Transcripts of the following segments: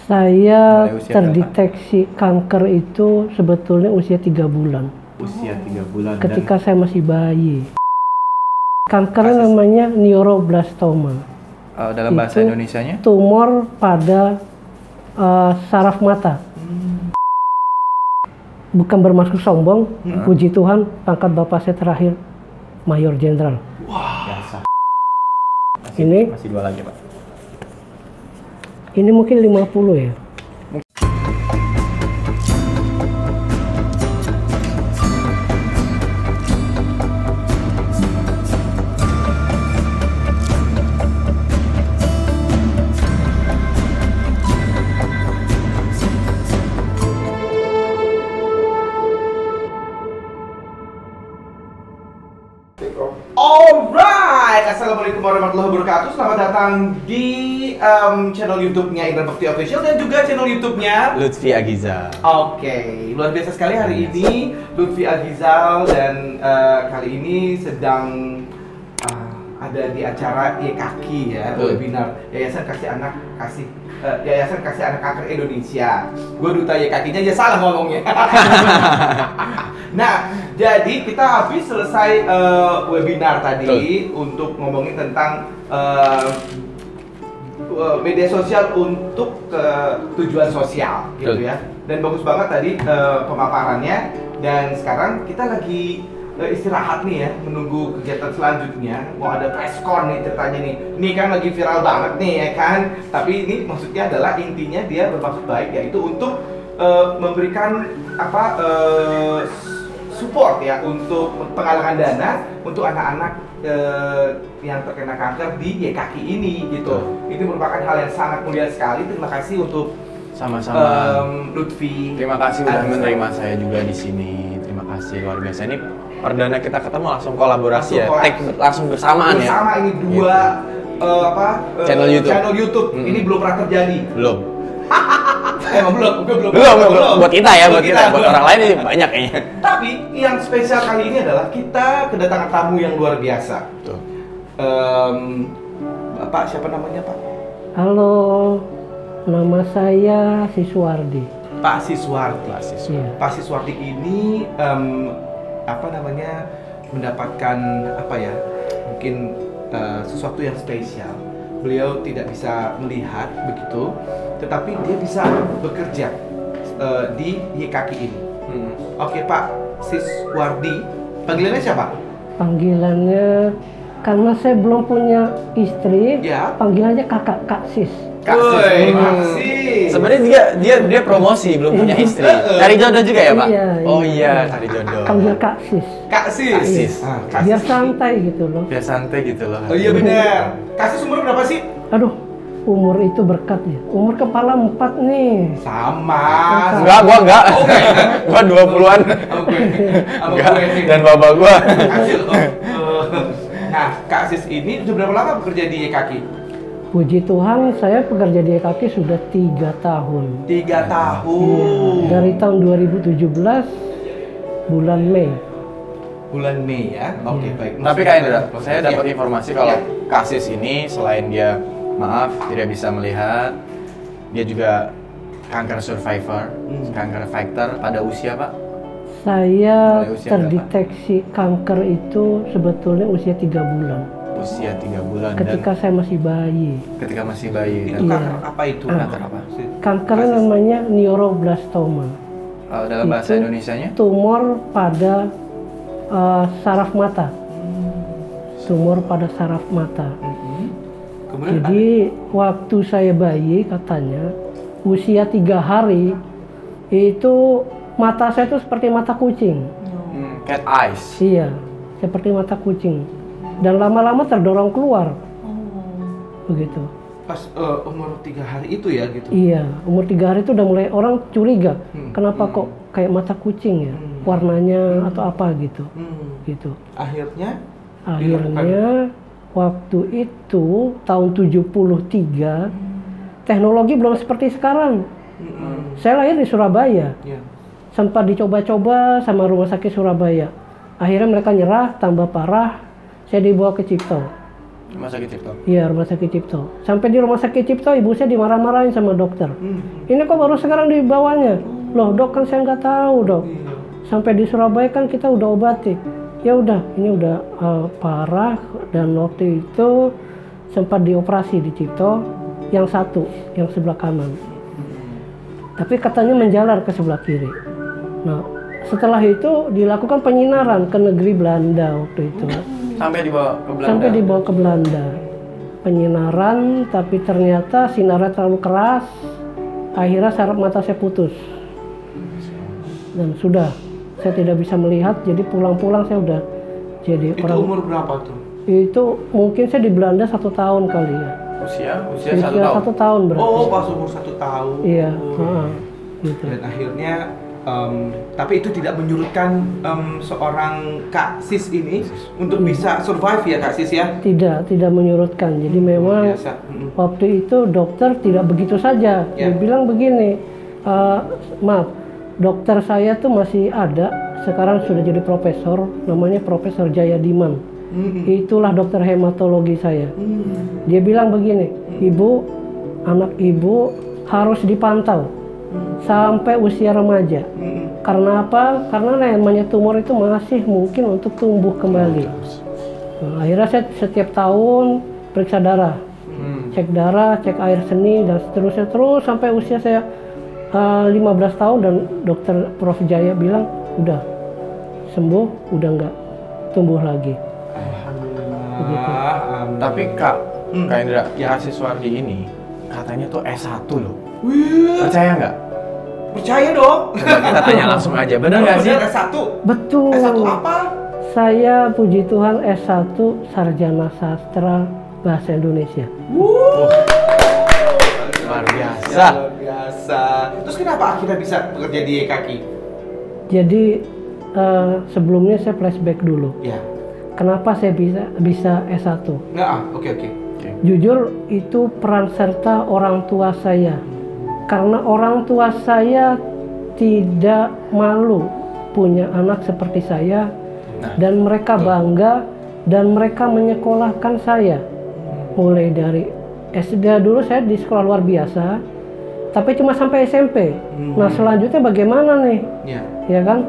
Saya terdeteksi kanker itu sebetulnya usia 3 bulan. Usia 3 bulan. Ketika saya masih bayi. Kankernya namanya neuroblastoma. Dalam bahasa Indonesianya? Tumor pada saraf mata. Bukan bermaksud sombong, puji Tuhan, pangkat bapak saya terakhir Mayor Jenderal. Wah, biasa. Masih 2 lagi, Pak. Ini mungkin 50 ya. Alright, assalamualaikum warahmatullahi wabarakatuh. Selamat datang di channel YouTube-nya Indra Bekti Official dan juga channel YouTube-nya Lutfi Agizal. Oke, luar biasa sekali hari ini Lutfi Agizal dan kali ini sedang ada di acara YKAKI ya, webinar Yayasan Kasih Anak Kanker Indonesia. Gue duta YKAKI-nya aja salah ngomongnya. Nah, jadi kita habis selesai webinar tadi untuk ngomongin tentang media sosial untuk tujuan sosial gitu ya. Dan bagus banget tadi pemaparannya. Dan sekarang kita lagi istirahat nih ya, menunggu kegiatan selanjutnya. Mau ada preskon nih ceritanya nih. Ini kan lagi viral banget nih ya kan. Tapi ini maksudnya adalah intinya dia bermaksud baik, yaitu untuk memberikan support ya untuk penggalangan dana untuk anak-anak yang terkena kanker di YKAKI ini gitu. Ini merupakan hal yang sangat mulia sekali. Terima kasih untuk sama-sama Lutfi. Terima kasih sudah menerima saya juga di sini. Terima kasih luar biasa. Ini perdana kita ketemu langsung kolaborasi langsung bersamaan ya. Bersama ini dua channel YouTube. Ini belum pernah terjadi. Belum. Emang belum. Buat kita ya, buat orang lain ini banyak kayaknya. Tapi yang spesial kali ini adalah kita kedatangan tamu yang luar biasa. Bapak siapa namanya, Pak? Halo, nama saya Siswardi. Pak Siswardi. Pak Siswardi ini mendapatkan mungkin sesuatu yang spesial. Beliau tidak bisa melihat begitu, tetapi dia bisa bekerja di YKAKI ini. Oke, Pak Siswardi, panggilannya siapa? Panggilannya, karena saya belum punya istri, panggilannya Kak Sis. Kak Sis. Sebenarnya dia promosi, belum punya istri. Cari jodoh juga ya, Pak? Iya. Oh iya, cari jodoh. Panggil Kak Sis. Kak Sis. Biar santai gitu loh. Biar santai gitu loh. Oh iya benar. Kak Sis umur berapa sih? Aduh, umur itu berkat ya. Umur kepala 4 nih. Sama. Gua enggak. Gua 20-an. Enggak. Dan bapak gua. Nah, Kak Sis ini sudah berapa lama bekerja di YKAKI? Puji Tuhan, saya bekerja di YKAKI sudah 3 tahun. 3 tahun. Iya, dari tahun 2017 bulan Mei. Bulan Mei ya. Oke, baik. Tapi Kak Indra, saya dapat informasi kalau Kak Sis ini selain dia tidak bisa melihat, dia juga kanker survivor, kanker fighter pada usia, Pak? Saya terdeteksi kanker itu sebetulnya usia 3 bulan. Usia 3 bulan. Ketika saya masih bayi. Ketika masih bayi. Itu kanker apa itu? Kanker apa? Kankernya namanya neuroblastoma. Dalam bahasa Indonesianya? Tumor pada saraf mata. Tumor pada saraf mata. Jadi waktu saya bayi katanya usia 3 hari itu mata saya itu seperti mata kucing. Cat eyes. Iya, seperti mata kucing. Dan lama-lama terdorong keluar. Begitu. Pas umur 3 hari itu ya gitu? Iya, umur 3 hari itu udah mulai orang curiga. Kenapa kok kayak mata kucing ya? Warnanya atau apa gitu. Gitu. Akhirnya waktu itu tahun 73 teknologi belum seperti sekarang. Saya lahir di Surabaya. Sempat dicoba-coba sama rumah sakit Surabaya. Akhirnya mereka nyerah, tambah parah. Saya dibawa ke Cipto. Rumah sakit Cipto? Iya, Rumah Sakit Cipto. Sampai di Rumah Sakit Cipto, ibu saya dimarah-marahin sama dokter. Ini kok baru sekarang dibawanya? Loh dok, kan saya nggak tahu dok. Sampai di Surabaya kan kita udah obati. Ya udah, ini udah parah, dan waktu itu sempat dioperasi di Cipto, yang satu, yang sebelah kanan. Tapi katanya menjalar ke sebelah kiri. Nah, setelah itu dilakukan penyinaran ke negeri Belanda waktu itu. Sampai dibawa ke Belanda? Sampai dibawa ke Belanda. Penyinaran, tapi ternyata sinarnya terlalu keras. Akhirnya saraf mata saya putus. Dan sudah, saya tidak bisa melihat, jadi pulang-pulang saya udah jadi Itu umur berapa tuh? Itu mungkin saya di Belanda 1 tahun kali ya. Usia 1 tahun? 1 tahun berarti. Oh, pas umur 1 tahun. Iya, gitu. Dan akhirnya, tapi itu tidak menyurutkan seorang Kak Sis ini untuk bisa survive ya Kak Sis ya? Tidak menyurutkan. Jadi memang biasa. Waktu itu dokter tidak begitu saja. Dia bilang begini, maaf, dokter saya tuh masih ada, sekarang sudah jadi profesor, namanya Profesor Jayadiman. Itulah dokter hematologi saya. Dia bilang begini, ibu, anak ibu harus dipantau sampai usia remaja. Karena apa? Karena namanya tumor itu masih mungkin untuk tumbuh kembali. Nah, akhirnya saya setiap tahun periksa darah, cek darah, cek air seni, dan seterusnya terus sampai usia saya 15 tahun, dan dokter Prof Jaya bilang udah sembuh, udah nggak tumbuh lagi. Alhamdulillah. Tapi Kak Indra, Kak Siswardi ini katanya tuh S1 loh. Percaya nggak? Percaya dong. Kita tanya langsung aja, bener nggak sih? S1? Betul. S1 apa? Saya puji Tuhan S1 Sarjana Sastra Bahasa Indonesia. Luar biasa. Luar biasa. Terus kenapa akhirnya bisa bekerja di YKK? Jadi sebelumnya saya flashback dulu. Ya. Kenapa saya bisa S1? Oke. Jujur itu peran serta orang tua saya. Karena orang tua saya tidak malu punya anak seperti saya, dan mereka bangga, dan mereka menyekolahkan saya. Mulai dari SD dulu saya di sekolah luar biasa, tapi cuma sampai SMP. Nah selanjutnya bagaimana nih? Ya kan?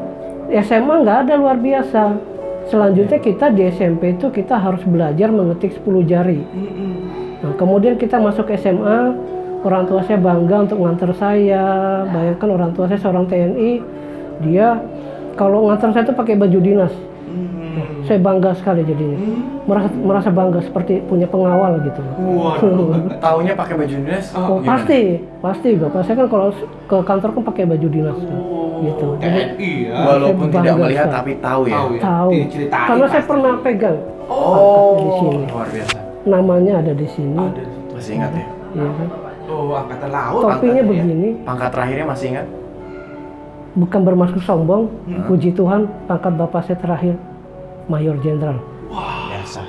SMA nggak ada luar biasa. Selanjutnya kita di SMP itu kita harus belajar mengetik 10 jari. Nah, kemudian kita masuk SMA, orang tua saya bangga untuk nganter saya. Bayangkan orang tua saya seorang TNI, dia kalau nganter saya itu pakai baju dinas. Saya bangga sekali jadinya. Merasa bangga seperti punya pengawal gitu. Taunya pakai baju dinas? Pasti Bapak saya kan kalau ke kantor kan pakai baju dinas gitu. TNI ya. Walaupun tidak melihat tapi tahu ya. Tahu. Karena saya pernah pegang. Di sini. Luar biasa. Namanya ada di sini. Masih ingat ya? Iya kan? Angkatan laut. Topinya begini. Pangkat terakhirnya masih ingat? Bukan bermaksud sombong, puji Tuhan, pangkat bapak saya terakhir Mayor Jenderal. Wah, biasa.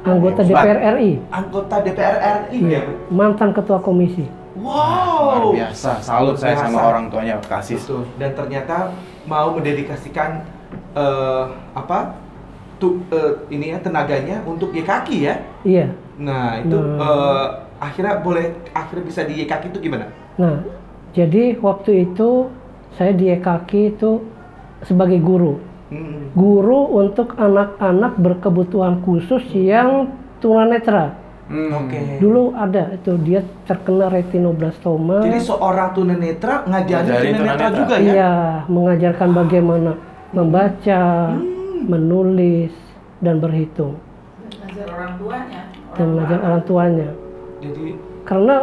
Anggota DPR RI. Anggota DPR RI ya? Mantan ketua komisi. Luar biasa. Salut saya sama orang tuanya Kasis. Dan ternyata mau mendedikasikan tenaganya untuk YKK ya? Iya. Nah itu akhirnya bisa di YKK itu gimana? Nah, jadi waktu itu saya di YKK itu sebagai guru. Guru untuk anak-anak berkebutuhan khusus yang tunanetra. Dulu ada itu, dia terkena retinoblastoma. Jadi seorang tunanetra ngajarin tunanetra juga ya? Iya, mengajarkan bagaimana membaca, menulis, dan berhitung. Mengajar orang tuanya. Dan mengajar orang tuanya. Jadi karena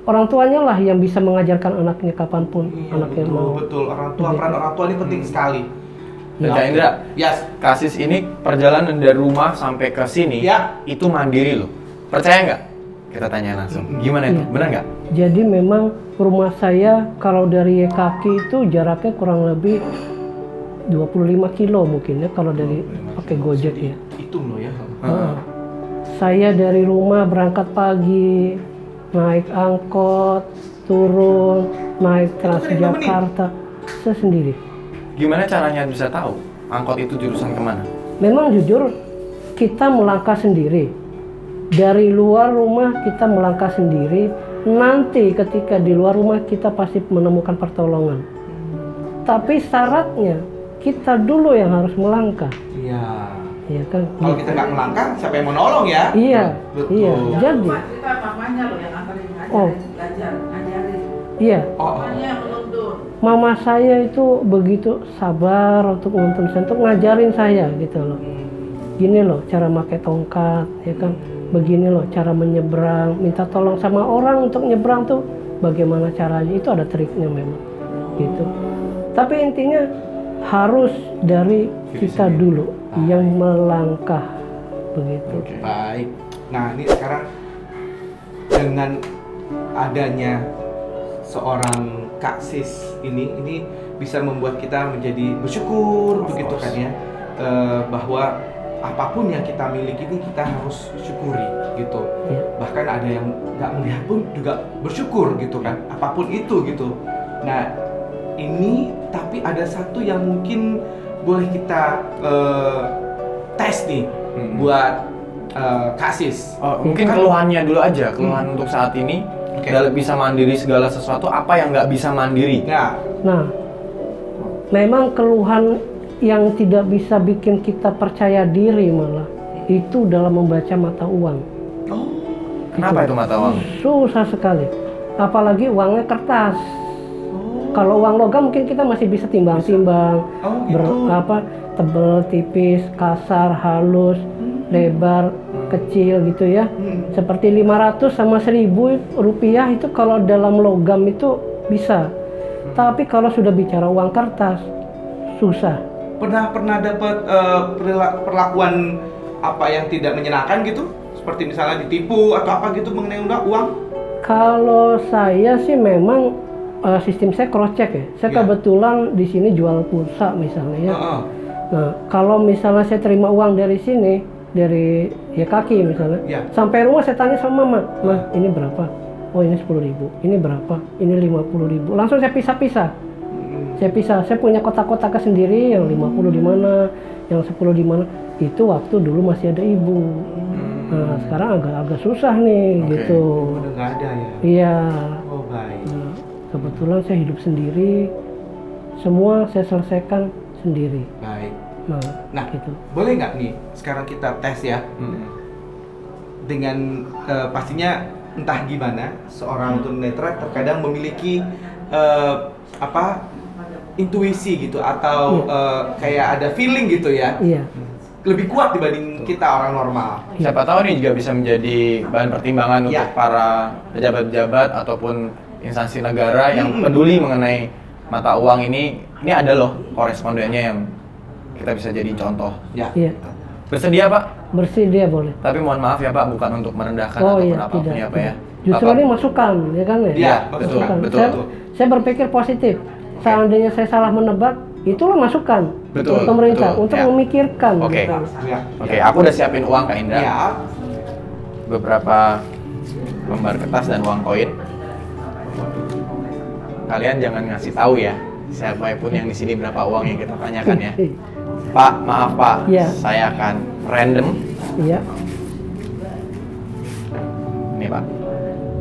orang tuanya lah yang bisa mengajarkan anaknya kapanpun anaknya mau. Betul, peran orang tua ini penting sekali. Dan Kak Indra, Kasis ini perjalanan dari rumah sampai ke sini itu mandiri loh. Percaya nggak? Kita tanya langsung. Gimana itu? Benar nggak? Jadi memang rumah saya kalau dari YKK itu jaraknya kurang lebih 25 kilo mungkin ya kalau dari pakai Gojek ya. Itu loh ya. Saya dari rumah berangkat pagi, naik angkot, turun, naik Transjakarta, saya sendiri. Gimana caranya bisa tahu angkot itu jurusan kemana? Memang jujur, kita melangkah sendiri. Dari luar rumah kita melangkah sendiri. Nanti ketika di luar rumah kita pasti menemukan pertolongan. Tapi syaratnya kita dulu yang harus melangkah. Iya. Iya kan? Kalau kita nggak melangkah, siapa yang mau nolong ya? Iya, Betul. iya. Jadi, Kita mamanya loh yang anterin Oh. ngajarin. iya. Oh, Mamanya yang menuntun. Mama saya itu begitu sabar untuk menuntun saya, untuk ngajarin saya gitu loh. Gini loh cara pakai tongkat, ya kan? Begini loh cara menyeberang, minta tolong sama orang untuk nyebrang tuh bagaimana caranya, itu ada triknya memang. Gitu. Tapi intinya harus dari kita dulu yang melangkah begitu. baik. Nah, ini sekarang dengan adanya seorang Kak Sis ini bisa membuat kita menjadi bersyukur begitu kan ya, bahwa apapun yang kita miliki ini kita harus syukuri gitu. Iya. Bahkan ada yang nggak melihat pun juga bersyukur gitu kan, apapun itu gitu. Nah, ini tapi ada satu yang mungkin boleh kita tes nih buat Kak Sis. Oh, mungkin keluhannya dulu aja, keluhan untuk saat ini. Oke. Dalam bisa mandiri segala sesuatu, apa yang nggak bisa mandiri? Nah, memang keluhan yang tidak bisa bikin kita percaya diri malah itu dalam membaca mata uang. Kenapa itu mata uang? Susah sekali, apalagi uangnya kertas. Kalau uang logam mungkin kita masih bisa timbang-timbang, Oh, gitu. tebel, tipis, kasar, halus, lebar, kecil gitu ya. Seperti 500 sama 1000 rupiah itu kalau dalam logam itu bisa. Tapi kalau sudah bicara uang kertas, susah. Pernah dapat perlakuan apa yang tidak menyenangkan gitu? Seperti misalnya ditipu atau apa gitu mengenai uang? Kalau saya sih memang sistem saya cross check ya. Saya Ya. kebetulan di sini jual pulsa misalnya ya. Heeh. Nah, kalau misalnya saya terima uang dari sini, dari ya kaki misalnya, Ya. sampai rumah saya tanya sama mama, "Ma, ini berapa?" "Oh, ini 10.000." "Ini berapa?" "Ini 50.000." Langsung saya pisah-pisah. Saya pisah. Saya punya kotak-kotaknya sendiri, yang 50 di mana, yang 10 di mana. Itu waktu dulu masih ada ibu. Nah, sekarang agak susah nih Oke. gitu. Udah nggak ada ya? Iya. Oh, baik. Nah, kebetulan saya hidup sendiri. Semua saya selesaikan sendiri. Baik. Nah, gitu. Boleh nggak nih sekarang kita tes ya? Dengan pastinya entah gimana seorang tunanetra terkadang memiliki intuisi gitu atau kayak ada feeling gitu ya, Iya. lebih kuat dibanding kita orang normal. Siapa tahu ini juga bisa menjadi bahan pertimbangan Ya. untuk para pejabat-pejabat ataupun instansi negara yang peduli mengenai mata uang ini. Ini ada loh korespondennya yang kita bisa jadi contoh. Ya. Iya. Bersedia Pak? Bersedia boleh. Tapi mohon maaf ya Pak, bukan untuk merendahkan Oh ataupun iya, apapun tidak. ya Pak ya. Justru Bapak- ini masukan, ya kan ya? Iya, betul, Masukan. betul, Saya, betul. saya berpikir positif. Seandainya saya salah menebak, itulah masukan Betul, pemerintah betul, untuk ya. memikirkan. Oke. gitu. Ya. Oke, aku udah siapin uang Kak Indra. Ya. Beberapa lembar kertas dan uang koin. Kalian jangan ngasih tahu ya siapapun yang di sini berapa uang yang kita tanyakan ya. Pak, maaf Pak, Iya. saya akan random. Iya, Ini Pak.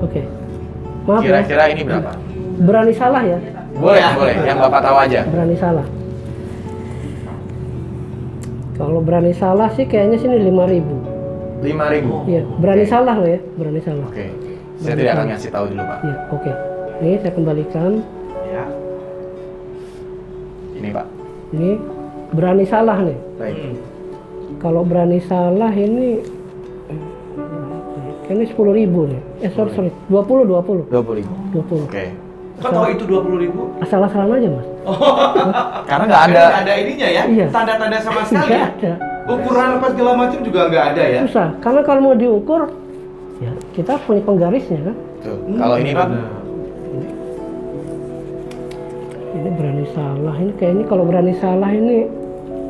oke. Maaf ya, Kira-kira ini berapa? berani salah ya? Boleh, boleh. Yang Bapak tahu aja. Berani salah. Kalau berani salah sih kayaknya sini 5.000. 5.000. Iya, berani Oke. salah loh ya, berani salah. Oke. Saya tidak akan ngasih tahu dulu Pak. Iya, oke. Ini saya kembalikan. Ya. Ini Pak. Ini berani salah nih. Baik. Kalau berani salah ini kayaknya 10.000 nih. Sorry. 20. 20.000. Oke. Kok tahu itu 20.000? Asal-asalan aja, Mas. Karena nggak ada. Nggak ada ininya ya? Iya. Tanda-tanda sama sekali Nggak ya? ada. Ukuran apa segala macam juga nggak ada ya? Susah. Karena kalau mau diukur, ya kita punya penggarisnya kan. Tuh. Kalau ini Pak. Ini berani salah. Ini kayaknya kalau berani salah ini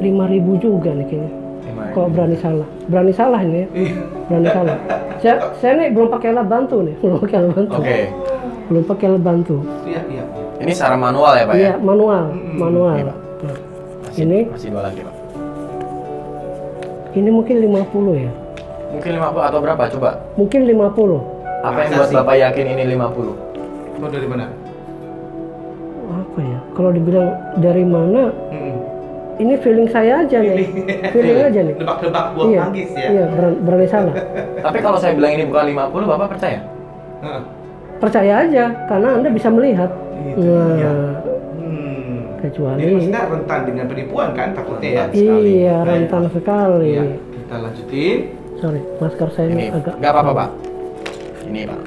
5.000 juga nih kayaknya. 5.000. Kalau berani salah. Berani salah ini ya. Ih. Berani salah. Saya nih belum pakai alat bantu nih. Belum pakai alat bantu. Oke. Belum pakai alat bantu. Iya, iya. Ini secara manual ya Pak ya? Iya, manual. Manual. Ini, Pak. Nah, Masih, ini masih 2 lagi Pak. Ini mungkin 50 ya. Mungkin 50 atau berapa coba? Mungkin 50. Apa yang Masa buat sih? Bapak yakin ini 50? Itu dari mana? Apa ya? Kalau dibilang dari mana? Ini feeling saya aja nih. Feeling aja nih. Nebak-nebak buah Iya, manggis ya. iya, berani salah. Tapi kalau saya bilang ini bukan 50, Bapak percaya? Heeh. Percaya aja, karena Anda bisa melihat. Itu Nah, dia. kecuali Jadi maksudnya rentan dengan penipuan kan takutnya ya? sekali. iya, Baik, rentan Pak. sekali. Iya, kita lanjutin. Sorry, masker saya Ini agak. nggak apa-apa Pak. Ini Pak.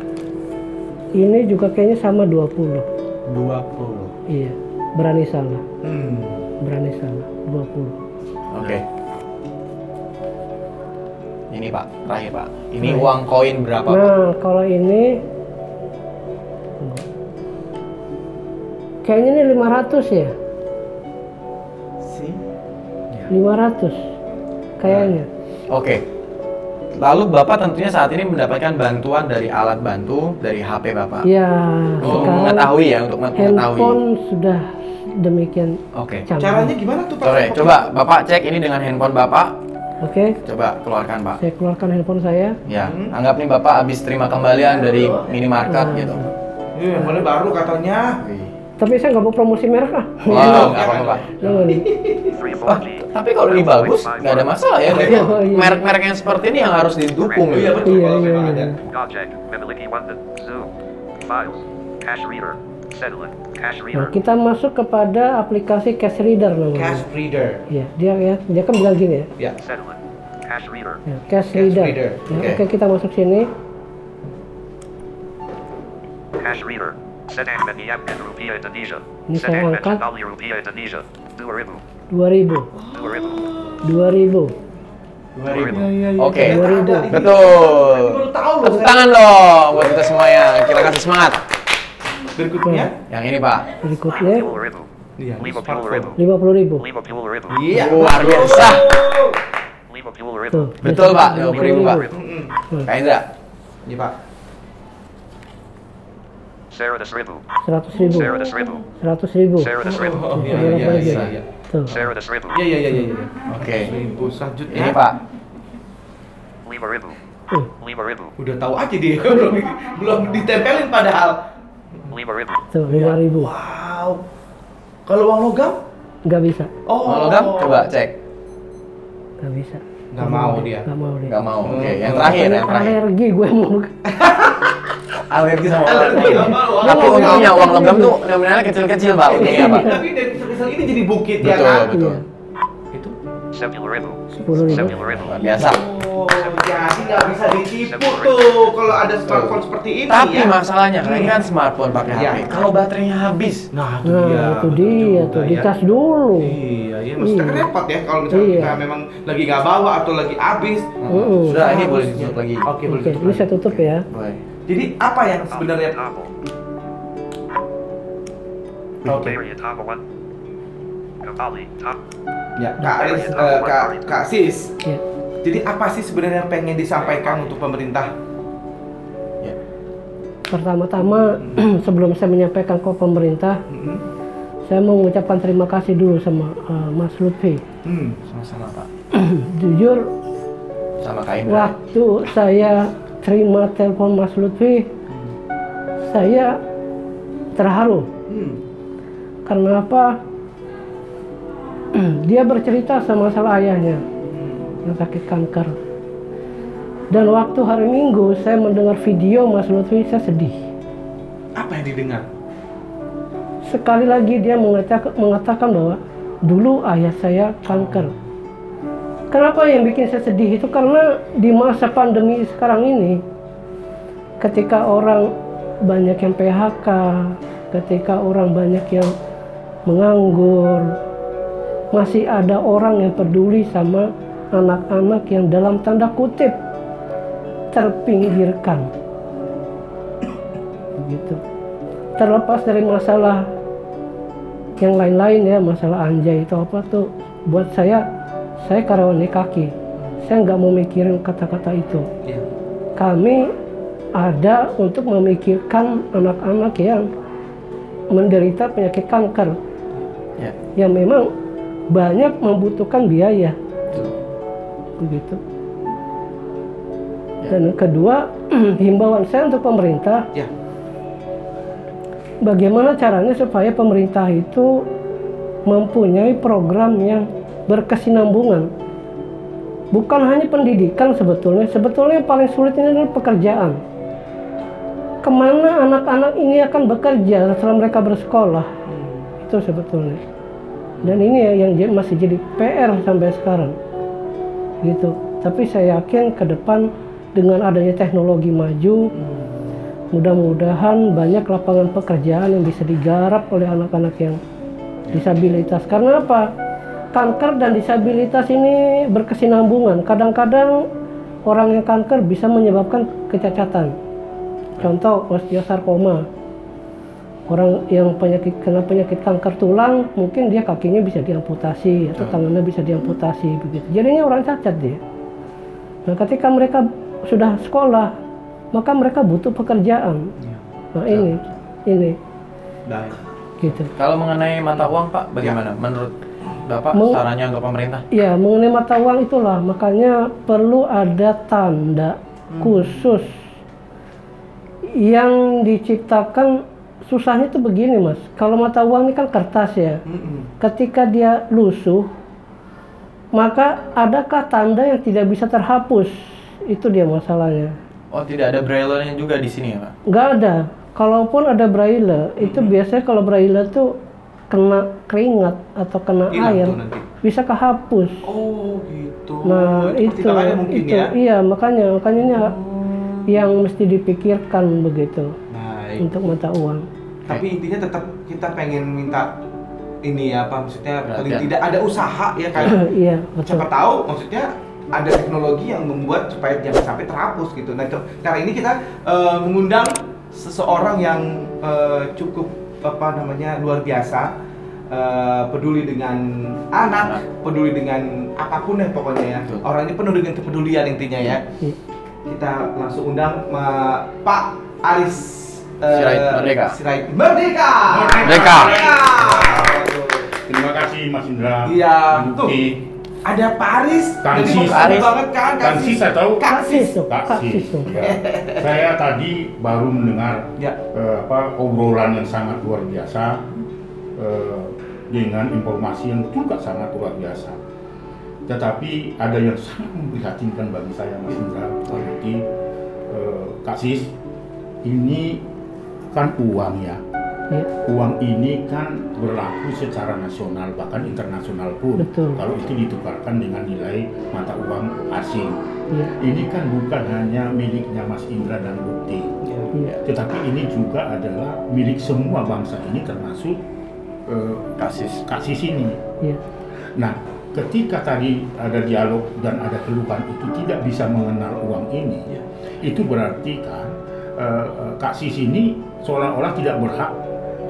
Ini juga kayaknya sama 20. 20. Iya, berani salah. Hmm. Berani salah. 20. Oke. Ini Pak, terakhir Pak. Ini Baik. uang koin berapa Pak? Nah, kalau ini kayaknya ini 500 ya. Si. 500 kayaknya. Oke. Lalu Bapak tentunya saat ini mendapatkan bantuan dari alat bantu dari HP Bapak. Ya, Untuk sekarang mengetahui ya, untuk mengetahui. handphone sudah demikian Oke. canggih. Caranya gimana tuh Pak? Sore, coba Bapak cek ini dengan handphone Bapak. Oke, Coba keluarkan Pak. saya keluarkan handphone saya. Ya, anggap nih Bapak habis terima kembalian dari minimarket gitu. Iya, mana baru katanya. Tapi saya nggak mau promosi merek lah. Wow, nggak apa-apa Pak. Jangan. Wah, tapi kalau ini bagus, nggak ada masalah ya. Berarti Oh, iya. merek-merek yang seperti ini yang harus didukung. Iya gitu. betul Iya, kalau iya, memang iya. ada. Object, memiliki London, Zoom, Files, Cache Reader, Settlement, Cache Nah, Reader, kita masuk kepada aplikasi Cash Reader namanya. Cash reader. Ya, dia kan bilang gini ya. Ya. Settlement, Cache Reader, Ya, Cash Cash Reader. Reader, Ya, oke. Oke, kita masuk sini. Cache Reader, Sedang menyiapkan rupiah Indonesia, Ini saya Sedang angkat. mengenali rupiah Indonesia, 2.000, 2000. 2.000, 2000. 2000. Oke, Ternyata ada. betul. Ini baru tahu loh. Tepuk saya. tangan dong buat kita semuanya. Kita kasih semangat. Berikutnya. Yang ini Pak. Berikutnya 50.000, Iya. 50.000, 50.000. 50.000, Iya. Luar biasa. 50.000, Tuh. Betul Pak, 50.000 Pak. Mm-mm. Kak Indra. Iya Pak. 100.000, 100.000. 100.000, 100.000. 100.000, Oh, iya Berapa iya lagi? iya iya. Tuh. 100.000, Iya iya iya iya. Oke. Seribu selanjutnya. Ini Pak. 5.000, Tuh. 5.000, Udah tahu aja dia belum ditempelin padahal. 5.000, Tuh, 5.000. Wow. Kalau uang logam? Nggak bisa. Oh. Mau logam? Coba cek. Nggak bisa. Nggak mau dia. Nggak mau dia. Nggak mau. Oke, yang Hmm. terakhir, yang terakhir. Alergi gue mau. Alergi sama Alergi uang sama uang Tapi logam. untungnya uang logam tuh nominalnya kecil-kecil Pak. Untungnya Pak. Tapi dari kesel ini jadi bukit ya Betul, kan? betul. Iya. Itu. 10.000, 10.000. 10.000, Luar biasa. Oh, jadi nggak bisa ditipu tuh kalau ada smartphone seperti ini Tapi ya. masalahnya karena ini kan smartphone pakai Iya. HP. Kalau baterainya habis, Nah, itu Nah, dia. itu betul dia juga tuh, ya. dicas dulu. Iya, iya. Maksudnya kan Iya. repot ya kalau misalnya Iya. kita memang lagi nggak bawa atau lagi habis. sudah ini boleh Harusnya. ditutup lagi. Oke, boleh Oke, ditutup ini lagi. saya tutup ya. Boleh. Jadi apa yang sebenarnya? Toggle, Oke. Area Toggle 1, Kembali, Top, Ya, Kak Sis. Ya. Jadi apa sih sebenarnya yang pengen disampaikan untuk pemerintah? Ya. Pertama-tama sebelum saya menyampaikan ke pemerintah, saya mau mengucapkan terima kasih dulu sama Mas Lutfi. Sama-sama Pak. Jujur, Sama Kak Indra. waktu saya terima telepon Mas Lutfi, saya terharu. Karena apa? Dia bercerita sama masalah ayahnya yang sakit kanker. Dan waktu hari Minggu saya mendengar video Mas Lutfi, saya sedih. Apa yang didengar? Sekali lagi dia mengatakan bahwa dulu ayah saya kanker. Kenapa yang bikin saya sedih itu? Karena di masa pandemi sekarang ini, ketika orang banyak yang PHK, ketika orang banyak yang menganggur, masih ada orang yang peduli sama anak-anak yang dalam tanda kutip terpinggirkan. Begitu. Terlepas dari masalah yang lain-lain ya, masalah anjay itu apa tuh, buat saya karyawan kaki, saya nggak mau mikirin kata-kata itu. Iya. Kami ada untuk memikirkan anak-anak yang menderita penyakit kanker, Ya. yang memang banyak membutuhkan biaya. begitu. Dan kedua, himbauan saya untuk pemerintah, Ya. bagaimana caranya supaya pemerintah itu mempunyai program yang berkesinambungan. Bukan hanya pendidikan sebetulnya yang paling sulit ini adalah pekerjaan. Kemana anak-anak ini akan bekerja setelah mereka bersekolah? Itu sebetulnya. Dan ini ya yang masih jadi PR sampai sekarang. Gitu. Tapi saya yakin ke depan dengan adanya teknologi maju, mudah-mudahan banyak lapangan pekerjaan yang bisa digarap oleh anak-anak yang disabilitas. Karena apa? Kanker dan disabilitas ini berkesinambungan. Kadang-kadang orang yang kanker bisa menyebabkan kecacatan. Contoh osteosarkoma. Orang yang kena penyakit kanker tulang, mungkin dia kakinya bisa diamputasi atau tangannya bisa diamputasi begitu. Jadinya orang cacat dia. Nah, ketika mereka sudah sekolah, maka mereka butuh pekerjaan. Nah, ini. Baik. Gitu. Kalau mengenai mata uang Pak, bagaimana menurut Bapak sarannya untuk pemerintah? Ya, mengenai mata uang itulah, makanya perlu ada tanda khusus yang diciptakan. Susahnya tuh begini Mas, kalau mata uang ini kan kertas ya, ketika dia lusuh, maka adakah tanda yang tidak bisa terhapus? Itu dia masalahnya. Oh, tidak ada braille-nya juga di sini ya Pak? Nggak ada. Kalaupun ada braille, itu biasanya kalau braille tuh kena keringat atau kena air, bisa kehapus. Oh gitu. Nah itu ya? Iya, makanya ini yang mesti dipikirkan begitu. Baik. Untuk mata uang. Tapi intinya tetap kita pengen minta ini ya, apa maksudnya paling Perhatian. tidak ada usaha ya kan. Iya, betul. Siapa tahu maksudnya ada teknologi yang membuat supaya jangan sampai terhapus gitu. Nah, cara ini kita mengundang seseorang yang cukup luar biasa, peduli dengan anak, peduli dengan apapun ya pokoknya ya. Betul. Orang ini penuh dengan kepedulian intinya ya. Iya. Kita langsung undang Pak Aris Sirait Merdeka. Sirait Merdeka. Merdeka. Terima kasih Mas Indra. Iya, tuh. Ada Pak Aris. Kansis. Jadi Aris banget kan? Kansis saya tahu. Kaksis tuh. Ya. Saya tadi baru mendengar Ya. obrolan yang sangat luar biasa dengan informasi yang juga sangat luar biasa. Tetapi ada yang sangat memprihatinkan bagi saya Mas Indra, seperti Kaksis, ini kan uang ya. Ya. Uang ini kan berlaku secara nasional bahkan internasional pun. Betul. Kalau itu ditukarkan dengan nilai mata uang asing. Ya. Ini kan bukan hanya miliknya Mas Indra dan Bukti, Ya. tetapi ini juga adalah milik semua bangsa ini termasuk Kaksis ini. Ya. Nah, ketika tadi ada dialog dan ada keluhan itu tidak bisa mengenal uang ini, itu berarti kan Kaksis ini seolah-olah tidak berhak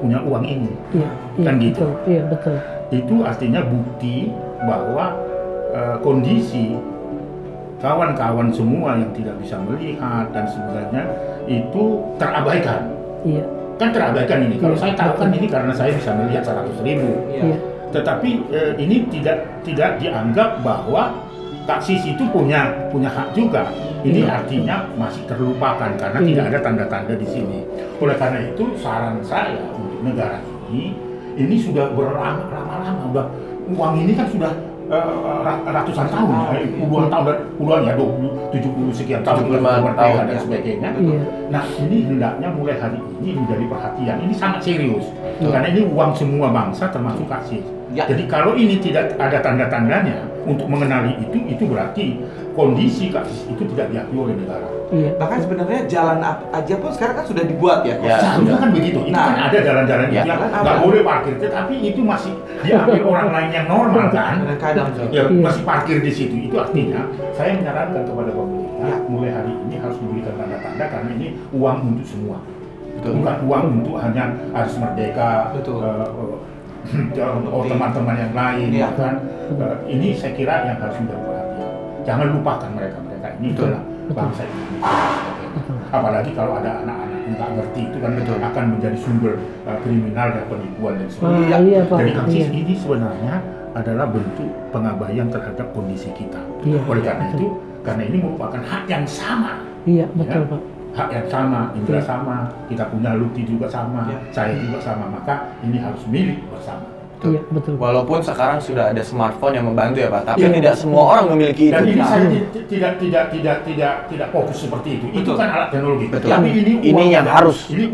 punya uang ini. Iya, Kan gitu. betul. Iya, betul. Itu artinya bukti bahwa kondisi kawan-kawan semua yang tidak bisa melihat dan sebagainya itu terabaikan. Iya. Kan terabaikan ini. Kalau Iya, saya tahu kan betul. ini karena saya bisa melihat 100.000. Iya. Tetapi ini tidak dianggap bahwa Kaksis itu punya hak juga. Ini artinya masih terlupakan karena tidak ada tanda-tanda di sini. Oleh karena itu saran saya untuk negara ini sudah lama-lama, udah uang ini kan sudah ratusan tahun, puluhan ya, 70 sekian tahun merdeka dan sebagainya. Iya. Nah, ini hendaknya mulai hari ini menjadi perhatian. Ini sangat serius karena ini uang semua bangsa termasuk Kaksis. Ya. Jadi kalau ini tidak ada tanda-tandanya untuk mengenali itu berarti kondisi Kaksis itu tidak diakui oleh negara. Iya. Bahkan sebenarnya jalan aja pun sekarang kan sudah dibuat ya. Ya. Seharusnya kan begitu. Itu Nah. kan ada jalan-jalan Ya. yang Jalan nggak ada. boleh parkir, tetapi itu masih diambil orang lain yang normal kan. Kadang Ya, Iya. masih parkir di situ. Itu artinya saya menyarankan kepada pemerintah Ya. mulai hari ini harus diberikan tanda-tanda karena ini uang untuk semua. Betul. Bukan uang untuk hanya Aris Merdeka. Betul. Untuk teman-teman yang lain, Iya. kan? Ini saya kira yang harus menjadi perhatian. Jangan lupakan mereka ini Betul. adalah bangsa Indonesia. Apalagi kalau ada anak-anak yang nggak ngerti itu kan Betul. akan menjadi sumber kriminal dan penipuan dan Ah, sebagainya. iya, Pak. Jadi Kaksis Iya. ini sebenarnya adalah bentuk pengabaian terhadap kondisi kita. Iya, Oleh karena betul. itu, karena ini merupakan hak yang sama. Iya, betul, Ya. Pak. Hak yang sama, Indra Iya. sama, kita punya Lutfi juga sama, Ya. saya juga sama, maka ini harus milik bersama. Betul. Iya, betul. Walaupun sekarang sudah ada smartphone yang membantu ya Pak, tapi Iya. tidak semua orang memiliki Dan itu. ini saya tidak fokus seperti itu. Itu Betul. kan alat teknologi. Betul. Tapi ini Ini yang harus. Ini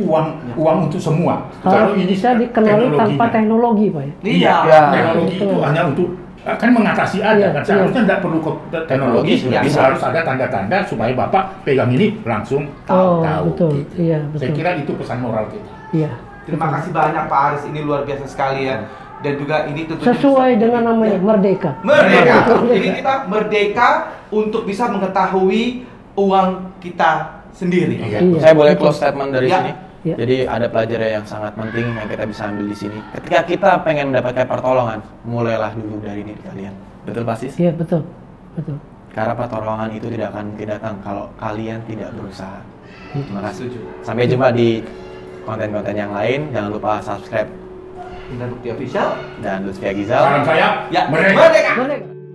uang untuk semua. Harus bisa dikenali tanpa teknologi, Pak ya. Iya. Ya. Teknologi itu hanya untuk kan mengatasi aja Iya, kan. Seharusnya tidak perlu Teknologi teknologi, sudah ya, bisa. harus ada tanda-tanda supaya Bapak pegang ini langsung Oh, tahu. betul. gitu. Iya, Saya betul. kira itu pesan moral kita. Iya. Terima kasih banyak Pak Aris, ini luar biasa sekali ya. Dan juga ini tentunya Sesuai bisa- dengan namanya Ya. merdeka. Merdeka. Merdeka. Ini kita merdeka untuk bisa mengetahui uang kita sendiri. Iya. Iya. Saya boleh close statement dari Ya. sini? Ya. Jadi ada pelajaran yang sangat penting yang kita bisa ambil di sini. Ketika kita pengen mendapatkan pertolongan, mulailah dulu dari diri kalian. Betul Pak Sis? Iya, betul. Betul. Karena pertolongan itu tidak akan mungkin datang kalau kalian tidak berusaha. Terima kasih. Setuju. Sampai jumpa di konten-konten yang lain. Jangan lupa subscribe Intan Bukti Official. dan Lutfi Agizal. Salam saya, Ya, mereka. merdeka. Merdeka.